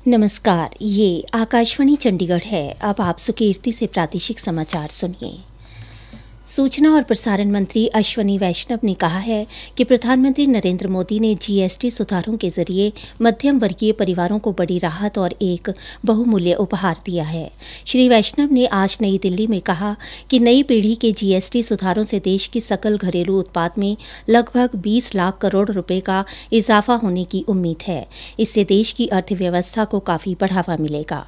नमस्कार, ये आकाशवाणी चंडीगढ़ है। अब आप सुकीर्ति से प्रादेशिक समाचार सुनिए। सूचना और प्रसारण मंत्री अश्विनी वैष्णव ने कहा है कि प्रधानमंत्री नरेंद्र मोदी ने जीएसटी सुधारों के जरिए मध्यम वर्गीय परिवारों को बड़ी राहत और एक बहुमूल्य उपहार दिया है। श्री वैष्णव ने आज नई दिल्ली में कहा कि नई पीढ़ी के जीएसटी सुधारों से देश की सकल घरेलू उत्पाद में लगभग 20 लाख करोड़ रुपए का इजाफा होने की उम्मीद है। इससे देश की अर्थव्यवस्था को काफी बढ़ावा मिलेगा।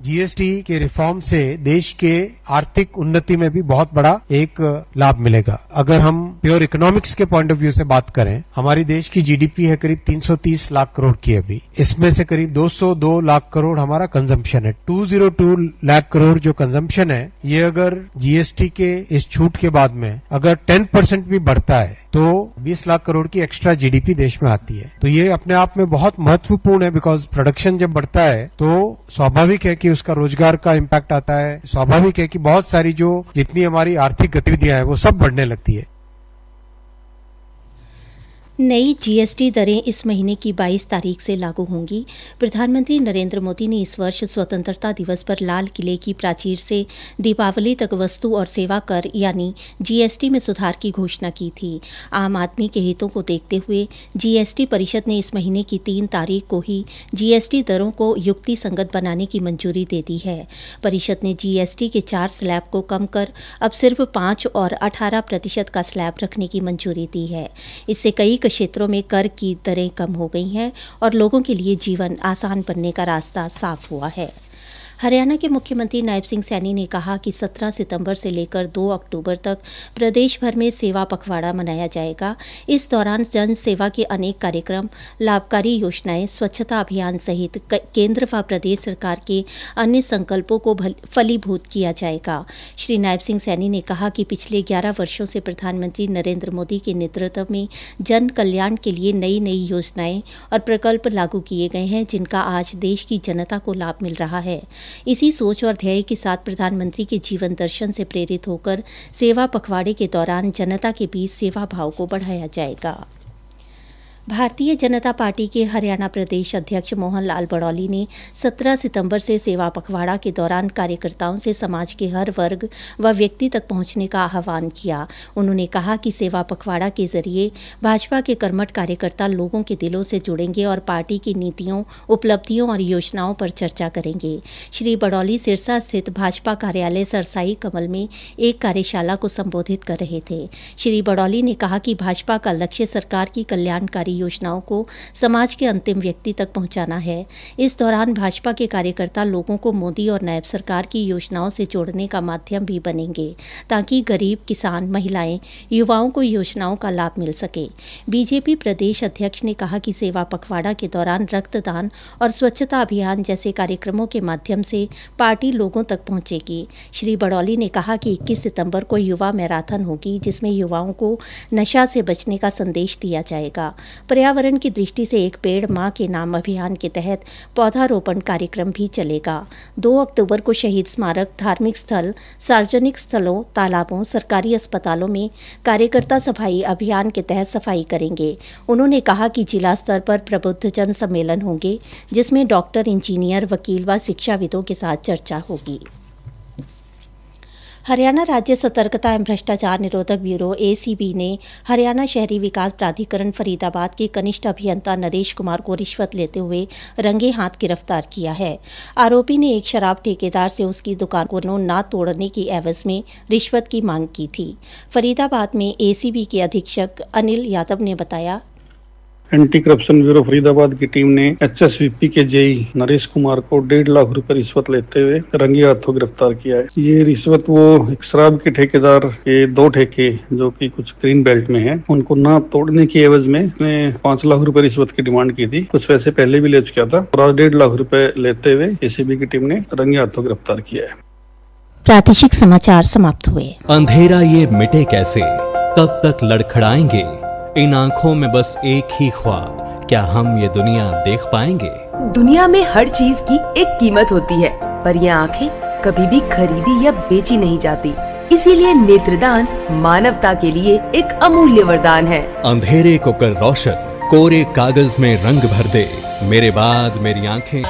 जीएसटी के रिफॉर्म से देश के आर्थिक उन्नति में भी बहुत बड़ा एक लाभ मिलेगा। अगर हम प्योर इकोनॉमिक्स के पॉइंट ऑफ व्यू से बात करें, हमारी देश की जीडीपी है करीब 330 लाख करोड़ की अभी। इसमें से करीब 202 लाख करोड़ हमारा कंजम्पशन है। 202 लाख करोड़ जो कंजम्पशन है, ये अगर जीएसटी के इस छूट के बाद में अगर 10% भी बढ़ता है तो 20 लाख करोड़ की एक्स्ट्रा जीडीपी देश में आती है। तो ये अपने आप में बहुत महत्वपूर्ण है, बिकॉज प्रोडक्शन जब बढ़ता है तो स्वाभाविक है कि उसका रोजगार का इम्पैक्ट आता है। स्वाभाविक है कि बहुत सारी जो जितनी हमारी आर्थिक गतिविधियां हैं वो सब बढ़ने लगती है। नई जीएसटी दरें इस महीने की 22 तारीख से लागू होंगी। प्रधानमंत्री नरेंद्र मोदी ने इस वर्ष स्वतंत्रता दिवस पर लाल किले की प्राचीर से दीपावली तक वस्तु और सेवा कर यानी जीएसटी में सुधार की घोषणा की थी। आम आदमी के हितों को देखते हुए जीएसटी परिषद ने इस महीने की 3 तारीख को ही जीएसटी दरों को युक्ति संगत बनाने की मंजूरी दे दी है। परिषद ने जीएसटी के 4 स्लैब को कम कर अब सिर्फ 5 और 18% का स्लैब रखने की मंजूरी दी है। इससे कई क्षेत्रों में कर की दरें कम हो गई हैं और लोगों के लिए जीवन आसान बनने का रास्ता साफ हुआ है। हरियाणा के मुख्यमंत्री नायब सिंह सैनी ने कहा कि 17 सितंबर से लेकर 2 अक्टूबर तक प्रदेश भर में सेवा पखवाड़ा मनाया जाएगा। इस दौरान जन सेवा के अनेक कार्यक्रम, लाभकारी योजनाएं, स्वच्छता अभियान सहित केंद्र व प्रदेश सरकार के अन्य संकल्पों को फलीभूत किया जाएगा। श्री नायब सिंह सैनी ने कहा कि पिछले 11 वर्षों से प्रधानमंत्री नरेंद्र मोदी के नेतृत्व में जन कल्याण के लिए नई नई योजनाएं और प्रकल्प लागू किए गए हैं, जिनका आज देश की जनता को लाभ मिल रहा है। इसी सोच और ध्येय के साथ प्रधानमंत्री के जीवन दर्शन से प्रेरित होकर सेवा पखवाड़े के दौरान जनता के बीच सेवा भाव को बढ़ाया जाएगा। भारतीय जनता पार्टी के हरियाणा प्रदेश अध्यक्ष मोहन लाल बड़ौली ने 17 सितंबर से सेवा पखवाड़ा के दौरान कार्यकर्ताओं से समाज के हर वर्ग व व्यक्ति तक पहुंचने का आह्वान किया। उन्होंने कहा कि सेवा पखवाड़ा के जरिए भाजपा के कर्मठ कार्यकर्ता लोगों के दिलों से जुड़ेंगे और पार्टी की नीतियों, उपलब्धियों और योजनाओं पर चर्चा करेंगे। श्री बड़ौली सिरसा स्थित भाजपा कार्यालय सरसाई कमल में एक कार्यशाला को संबोधित कर रहे थे। श्री बड़ौली ने कहा कि भाजपा का लक्ष्य सरकार की कल्याणकारी योजनाओं को समाज के अंतिम व्यक्ति तक पहुंचाना है। इस दौरान भाजपा के कार्यकर्ता लोगों को मोदी और नायब सरकार की योजनाओं से जोड़ने का माध्यम भी बनेंगे, ताकि गरीब, किसान, महिलाएं, युवाओं को योजनाओं का लाभ मिल सके। बीजेपी प्रदेश अध्यक्ष ने कहा कि सेवा पखवाड़ा के दौरान रक्तदान और स्वच्छता अभियान जैसे कार्यक्रमों के माध्यम से पार्टी लोगों तक पहुंचेगी। श्री बड़ौली ने कहा कि 21 सितंबर को युवा मैराथन होगी, जिसमें युवाओं को नशा से बचने का संदेश दिया जाएगा। पर्यावरण की दृष्टि से एक पेड़ मां के नाम अभियान के तहत पौधारोपण कार्यक्रम भी चलेगा। 2 अक्टूबर को शहीद स्मारक, धार्मिक स्थल, सार्वजनिक स्थलों, तालाबों, सरकारी अस्पतालों में कार्यकर्ता सफाई अभियान के तहत सफाई करेंगे। उन्होंने कहा कि जिला स्तर पर प्रबुद्ध जन सम्मेलन होंगे, जिसमें डॉक्टर, इंजीनियर, वकील व शिक्षाविदों के साथ चर्चा होगी। हरियाणा राज्य सतर्कता एवं भ्रष्टाचार निरोधक ब्यूरो एसीबी ने हरियाणा शहरी विकास प्राधिकरण फरीदाबाद के कनिष्ठ अभियंता नरेश कुमार को रिश्वत लेते हुए रंगे हाथ गिरफ्तार किया है। आरोपी ने एक शराब ठेकेदार से उसकी दुकान को न तोड़ने की एवज में रिश्वत की मांग की थी। फरीदाबाद में एसीबी के अधीक्षक अनिल यादव ने बताया, एंटी करप्शन ब्यूरो फरीदाबाद की टीम ने एचएसवीपी के जेई नरेश कुमार को 1.5 लाख रुपए रिश्वत लेते हुए रंगे हाथों गिरफ्तार किया है। ये रिश्वत वो एक शराब के ठेकेदार के 2 ठेके जो कि कुछ ग्रीन बेल्ट में है, उनको ना तोड़ने की एवज में 5 लाख रुपए रिश्वत की डिमांड की थी। कुछ पैसे पहले भी ले चुका था और आज 1.5 लाख रुपए लेते हुए एसीबी की टीम ने रंगे हाथों गिरफ्तार किया है। प्रादेशिक समाचार समाप्त हुए। अंधेरा ये मिटे कैसे, कब तक लड़खड़ाएंगे, इन आंखों में बस एक ही ख्वाब, क्या हम ये दुनिया देख पाएंगे? दुनिया में हर चीज की एक कीमत होती है, पर ये आंखें कभी भी खरीदी या बेची नहीं जाती। इसीलिए नेत्रदान मानवता के लिए एक अमूल्य वरदान है। अंधेरे को कर रोशन, कोरे कागज में रंग भर दे, मेरे बाद मेरी आंखें।